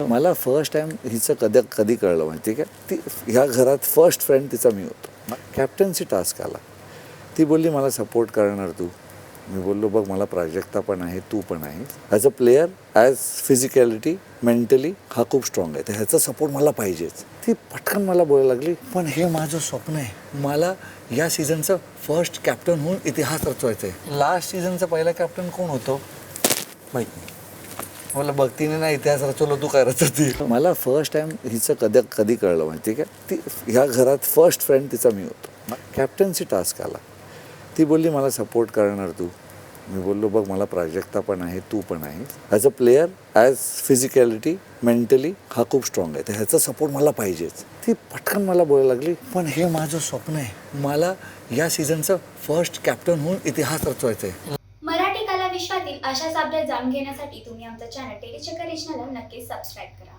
मला first time हिचं कधी कळलं माहिती आहे का, ती ह्या घरात फर्स्ट फ्रेंड तिचा मी होतो. कॅप्टन्सी टास्क आला, ती बोलली मला सपोर्ट करणार तू. मी बोललो बघ मला प्राजक्ता पण आहे, तू पण आहे. As a player, as physicality, mentally हा खूप स्ट्रॉंग आहे, तर ह्याचा सपोर्ट मला पाहिजेच. ती पटकन मला बोलायला लागली, पण हे माझं स्वप्न आहे, मला या सीझनचं फर्स्ट कॅप्टन होऊन इतिहास रचवायचा आहे. लास्ट सीझनचा पहिला कॅप्टन कोण होतो माहीत नाही. मला भक्तीने नाही इतिहास रचवलं, तू काय रचवती. मला फर्स्ट टाइम हिचं कधी कळलं माहिती आहे का, ती ह्या घरात फर्स्ट फ्रेंड तिचा मी होतो. कॅप्टन्सी टास्क आला, ती बोलली मला सपोर्ट करणार तू. मी बोललो बघ मला प्राजक्ता पण आहे, तू पण आहे. As a player, as physicality, mentally हा खूप स्ट्रॉंग आहे, तर ह्याचा सपोर्ट मला पाहिजेच. ती पटकन मला बोलायला लागली, पण हे माझं स्वप्न आहे, मला या सीझनचं फर्स्ट कॅप्टन होऊन इतिहास रचवायचा आहे. मराठी कला विश्वातील अशाच अपडेट जाणून घेण्यासाठी तुम्ही आमचं चॅनल टेलीचक्कर रिजनला नक्कीच सबस्क्राईब करा.